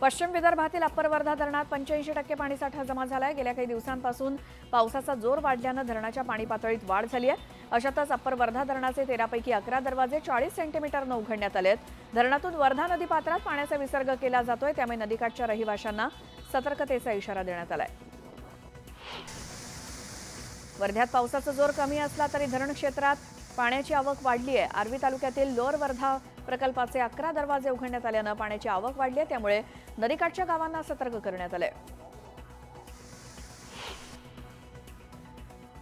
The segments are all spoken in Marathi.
पश्चिम विदर्भातील अप्पर वर्धा धरणात 85% पाणीसाठा जमा झालाय। गेल्या काही दिवसांपासून पावसाचा जोर वाढल्यानं धरणाच्या पाणी पातळीत वाढ झाली आहे। अशातच अप्पर वर्धा धरणाचे 13 पैकी 11 दरवाजे 40 सेंटीमीटरनं उघडण्यात आलेत। धरणातून वर्धा नदी पात्रात पाण्याचा विसर्ग केला जातोय, त्यामुळे नदीकाठच्या रहिवाशांना सतर्कतेचा इशारा देण्यात आलाय। वर्ध्यात पावसाचा जोर कमी असला तरी धरण क्षेत्रात पाण्याची आवक वाढली आहे। आर्वी तालुक्यातील लोअर वर्धा प्रकल्पाचे 11 दरवाजे उघडण्यात आल्यानं पाण्याची आवक वाढली आहे, त्यामुळे नदीकाठच्या गावांना सतर्क करण्यात आले।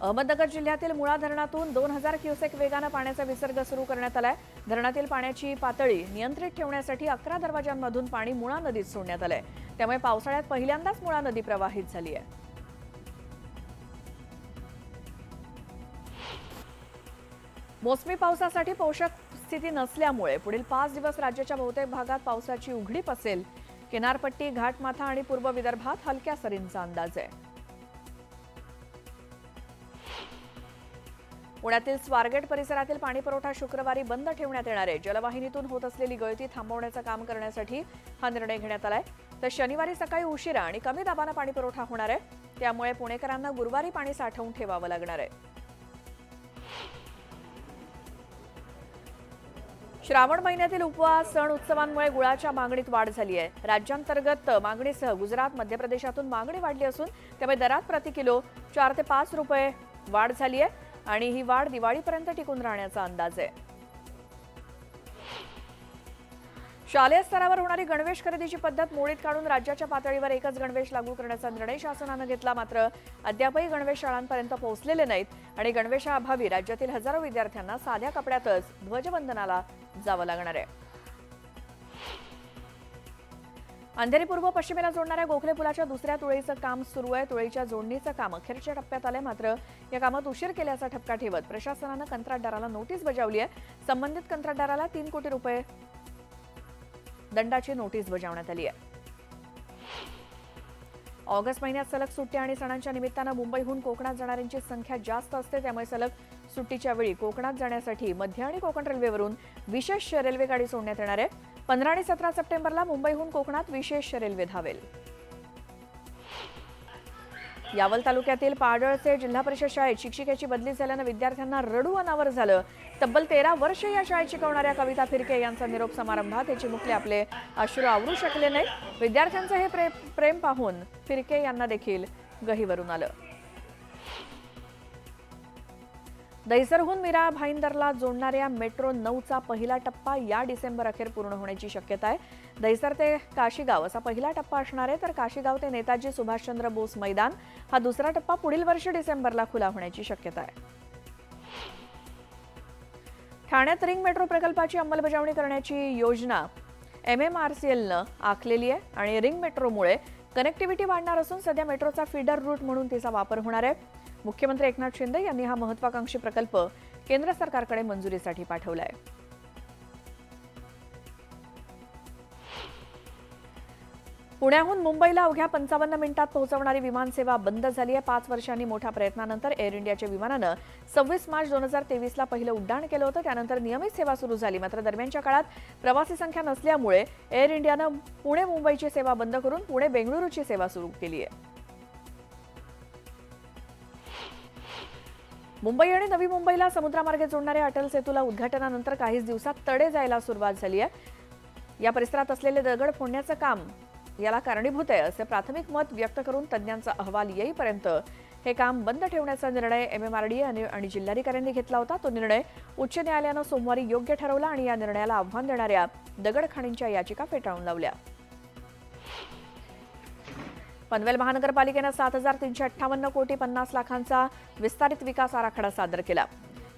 अहमदनगर जिल्ह्यातील मुळा धरणातून 2000 क्युसेक वेगानं पाण्याचा विसर्ग सुरू करण्यात आलाय। धरणातील पाण्याची पातळी नियंत्रित ठेवण्यासाठी 11 दरवाजांमधून पाणी मुळा नदीत सोडण्यात आलंय, त्यामुळे पावसाळ्यात पहिल्यांदाच मुळा नदी प्रवाहित झाली आहे। मोसमी पावसासाठी पोषक स्थिती नसल्यामुळे पुढील 5 दिवस राज्याच्या बहुतेक भागात पावसाची उघडीप असेल। किनारपट्टी, घाटमाथा आणि पूर्व विदर्भात हलक्या सरींचा अंदाज आहे। पुण्यातील स्वारगेट परिसरातील पाणीपुरवठा शुक्रवारी बंद ठेवण्यात येणार आहे। जलवाहिनीतून होत असलेली गळती थांबवण्याचं काम करण्यासाठी हा निर्णय घेण्यात आलाय। तर शनिवारी सकाळी उशिरा आणि कमी दाबानं पाणीपुरवठा होणार आहे, त्यामुळे पुणेकरांना गुरुवारी पाणी साठवून ठेवावं लागणार आहे। श्रावण महिन्यातील उपवास, सण उत्सवांमुळे गुळाच्या मागणीत वाढ झाली आहे। राज्यांतर्गत मागणीसह गुजरात, मध्य प्रदेशातून मागणी वाढली असून त्यामुळे दरात प्रति किलो 4 ते 5 रुपये वाढ झाली आहे आणि ही वाढ दिवाळीपर्यंत टिकून राहण्याचा अंदाज आहे। शालेय स्तरावर होणारी गणवेश खरेदीची पद्धत मोडीत काढून राज्याच्या पातळीवर एकच गणवेश लागू करण्याचा निर्णय शासनानं घेतला। मात्र अद्यापही गणवेश शाळांपर्यंत पोहोचलेले नाहीत आणि गणवेशाअभावी राज्यातील हजारो विद्यार्थ्यांना साध्या कपड्यातच ध्वजवंदनाला जावं लागणार आहे। अंधेरी पूर्व पश्चिमेला जोडणाऱ्या गोखले पुलाच्या दुसऱ्या तुळईचं काम सुरू आहे। तुळईच्या जोडणीचं काम अखेरच्या टप्प्यात आलंय, मात्र या कामात उशीर केल्याचा ठपका ठेवत प्रशासनानं कंत्राटदाराला नोटीस बजावली आहे। संबंधित कंत्राटदाराला 3 कोटी रुपये दंडाची नोटीस बजावण्यात आली आहे। ऑगस्ट महिन्यात सलग सुट्ट्या आणि सणांच्या निमित्तानं मुंबईहून कोकणात जाणाऱ्यांची संख्या जास्त असते, त्यामुळे सलग सुट्टीच्या वेळी कोकणात जाण्यासाठी मध्य आणि कोकण रेल्वेवरून विशेष रेल्वे गाडी सोडण्यात येणार आहे। 15 आणि 17 सप्टेंबरला मुंबईहून कोकणात विशेष रेल्वे धावेल। यावल तालुक्यातील पाडळचे जिल्हा परिषद शाळेत शिक्षिकेची बदली झाल्यानं विद्यार्थ्यांना रडू अनावर झालं। तब्बल 13 वर्ष या शाळेत शिकवणाऱ्या कविता फिरके यांचा निरोप समारंभात हे चिमुकले आपले अश्रू आवरू शकले नाहीत। विद्यार्थ्यांचं हे प्रेम पाहून फिरके यांना देखील गहिवरून आलं। दहिसरहून मीरा भाईंदरला जोडणाऱ्या मेट्रो 9चा पहिला टप्पा या डिसेंबर अखेर पूर्ण होण्याची शक्यता आहे। दहिसर ते काशीगाव असा पहिला टप्पा असणार आहे, तर काशीगाव ते नेताजी सुभाषचंद्र बोस मैदान हा दुसरा टप्पा पुढील वर्षी डिसेंबरला खुला होण्याची शक्यता आहे। ठाण्यात रिंग मेट्रो प्रकल्पाची अंमलबजावणी करण्याची योजना MMRCLनं आखलेली आहे आणि रिंग मेट्रोमुळे कनेक्टिव्हिटी वाढणार असून सध्या मेट्रोचा फीडर रूट म्हणून तिचा वापर होणार आहे। मुख्यमंत्री एकनाथ शिंदे यांनी हा महत्त्वाकांक्षी प्रकल्प केंद्र सरकारकडे मंजुरीसाठी पाठवला आहे। पुण्याहून मुंबईला अवघ्या 55 मिनिटात पोहोचवणारी विमानसेवा बंद झाली आहे। 5 वर्षांनी मोठ्या प्रयत्नानंतर एअर इंडियाच्या विमानानं 26 मार्च 2023ला पहिलं उड्डाण केलं होतं, त्यानंतर नियमित सेवा सुरू झाली। मात्र दरम्यानच्या काळात प्रवासी संख्या नसल्यामुळे एअर इंडियानं पुणे मुंबईची सेवा बंद करून पुणे बेंगळुरूची सेवा सुरू केली आहे। मुंबई आणि नवी मुंबईला समुद्रामार्गे जोडणाऱ्या अटल सेतूला उद्घाटनानंतर काहीच दिवसात तडे जायला सुरुवात झाली आहे। या परिसरात असलेले दगड फोडण्याचं काम याला कारणीभूत आहे असे प्राथमिक मत व्यक्त करून तज्ज्ञांचा अहवाल येईपर्यंत हे काम बंद ठेवण्याचा निर्णय MMRDA आणि जिल्हाधिकाऱ्यांनी घेतला होता। तो निर्णय उच्च न्यायालयानं सोमवारी योग्य ठरवला आणि या निर्णयाला आव्हान देणाऱ्या दगडखाणींच्या याचिका फेटाळून लावल्या। पनवेल महानगरपालिकेनं 7,358 कोटी 50 लाखांचा विस्तारित विकास आराखडा सादर केला।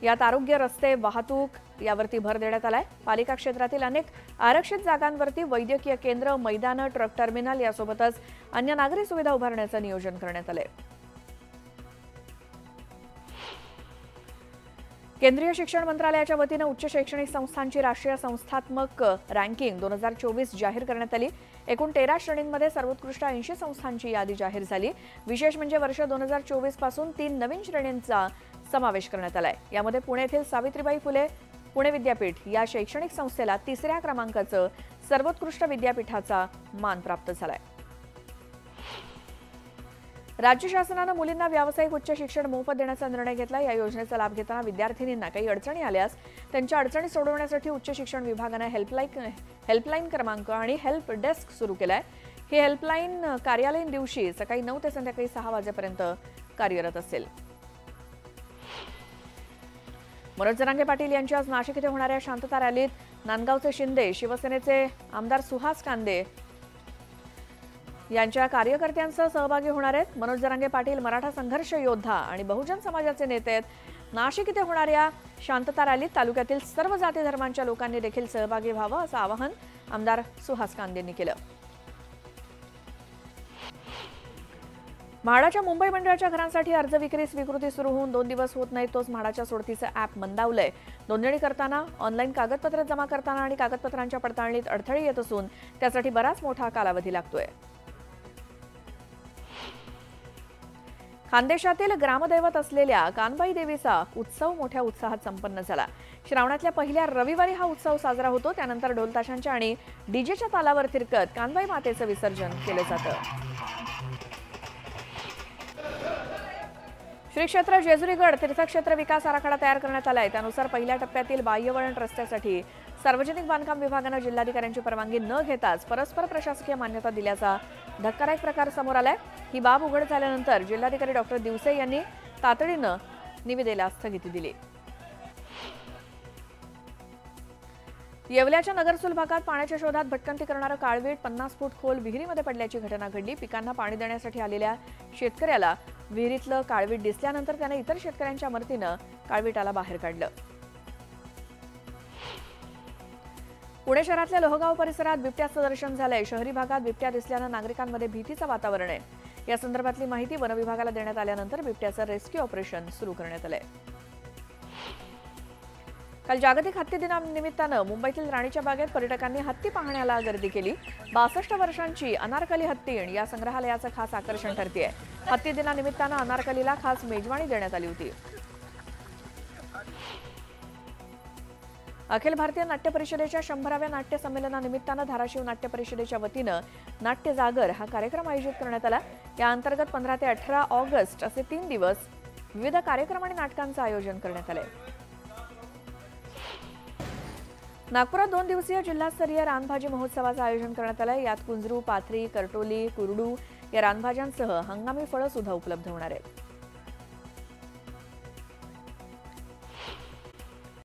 यात आरोग्य, रस्ते, वाहतूक यावरती भर देण्यात आलाय। पालिका क्षेत्रातील अनेक आरक्षित जागांवरती वैद्यकीय केंद्र, मैदानं, ट्रक टर्मिनल यासोबतच अन्य नागरी सुविधा उभारण्याचं नियोजन करण्यात आलंय। केंद्रीय शिक्षण मंत्रालयाच्या वतीनं उच्च शैक्षणिक संस्थांची राष्ट्रीय संस्थात्मक रँकिंग 2024 जाहीर करण्यात आली। एकूण 13 श्रेणींमध्ये सर्वोत्कृष्ट 80 संस्थांची यादी जाहीर झाली। विशेष म्हणजे वर्ष 2024 पासून 3 नवीन श्रेणींचा समावेश करण्यात आलाय। यामध्ये पुणे येथील सावित्रीबाई फुले पुणे विद्यापीठ या शैक्षणिक संस्थेला 3ऱ्या क्रमांकाचं सर्वोत्कृष्ट विद्यापीठाचा मान प्राप्त झालाय। राज्य शासनाने मुलींना व्यावसायिक उच्च शिक्षण मोफत देण्याचा निर्णय घेतला। या योजनेचा लाभ घेताना विद्यार्थिनींना काही अडचणी आल्यास त्यांच्या अडचणी सोडवण्यासाठी उच्च शिक्षण विभागाने हेल्पलाईन क्रमांक आणि हेल्प डेस्क सुरू केलाय। ही हेल्पलाईन कार्यालयीन दिवशी सकाळी 9 ते संध्याकाळी 6 वाजेपर्यंत कार्यरत असेल। मनोज जरांगे पाटील यांची आज नाशिक येथे होणाऱ्या शांतता रॅलीत नांदगावचे शिंदे, शिवसेनेचे आमदार सुहास कांदे यांच्या कार्यकर्त्यांसह सहभागी होणार आहेत। मनोज जरांगे पाटील मराठा संघर्ष योद्धा आणि बहुजन समाजाचे नेते आहेत। नाशिक येथे होणाऱ्या शांतता रॅलीत तालुक्यातील सर्व जाती धर्मांच्या लोकांनी देखील सहभागी व्हावं असं आवाहन आमदार सुहास कांदेंनी केलं। म्हाडाच्या मुंबई मंडळाच्या घरांसाठी अर्ज विक्री स्वीकृती सुरू होऊन 2 दिवस होत नाही तोच म्हाडाच्या सोडतीचं ॲप मंदावलंय। नोंदणी करताना, ऑनलाईन कागदपत्र जमा करताना आणि कागदपत्रांच्या पडताळणीत अडथळे येत असून त्यासाठी बराच मोठा कालावधी लागतोय। खानदेशातील ग्रामदैवत असलेल्या कानबाई देवीचा उत्सव मोठ्या उत्साहात संपन्न झाला। श्रावणातल्या पहिल्या रविवारी हा उत्सव साजरा होतो। त्यानंतर ढोलताशांच्या आणि डीजेच्या तालावर थिरकत कानबाई मातेचं विसर्जन केलं जातं। श्री क्षेत्र जेजुरीगड तीर्थक्षेत्र विकास आराखडा तयार करण्यात आलाय। त्यानुसार पहिल्या टप्प्यातील बाह्यवळण रस्त्यासाठी सार्वजनिक बांधकाम विभागाने जिल्हाधिकाऱ्यांची परवानगी न घेताच परस्पर प्रशासकीय मान्यता दिल्याचा धक्कादायक प्रकार समोर आलाय। ही बाब उघड झाल्यानंतर जिल्हाधिकारी डॉक्टर दिवसे यांनी तातडीनं निविदेला स्थगिती दिली। येवल्याच्या नगरसूल भागात पाण्याच्या शोधात भटकंती करणारं काळवीट 50 फूट खोल विहिरीमध्ये पडल्याची घटना घडली। पिकांना पाणी देण्यासाठी आलेल्या शेतकऱ्याला विहिरीतलं काळवीट दिसल्यानंतर त्याने इतर शेतकऱ्यांच्या मदतीनं काळवीटाला बाहेर काढलं। पुणे शहरातल्या लोहगाव परिसरात बिबट्याचं दर्शन झालंय। शहरी भागात बिबट्या दिसल्यानं नागरिकांमध्ये भीतीचं वातावरण आहे। या संदर्भातली माहिती वन विभागाला देण्यात आल्यानंतर बिबट्याचं रेस्क्यू ऑपरेशन सुरू करण्यात आलंय। काल जागतिक हत्ती दिनानिमित्तानं मुंबईतील राणीच्या बागेत पर्यटकांनी हत्ती पाहण्याला गर्दी केली। 62 वर्षांची अनारकली हत्तीण या संग्रहालयाचं खास आकर्षण ठरतेय। हत्ती दिनानिमित्तानं अनारकलीला खास मेजवानी देण्यात आली होती। अखिल भारतीय नाट्य परिषदेच्या 100व्या नाट्य संमेलनानिमित्तानं धाराशिव नाट्य परिषदेच्या वतीनं नाट्य जागर हा कार्यक्रम आयोजित करण्यात आला। या अंतर्गत 15 ते 18 ऑगस्ट असे 3 दिवस विविध कार्यक्रम आणि नाटकांचं आयोजन करण्यात आलंय। नागपुरात 2 दिवसीय जिल्हास्तरीय रानभाजी महोत्सवाचं आयोजन करण्यात आलंय। यात कुंजरू, पाथरी, करटोली, कुरडू या रानभाज्यांसह हंगामी फळं सुद्धा उपलब्ध होणार आहेत।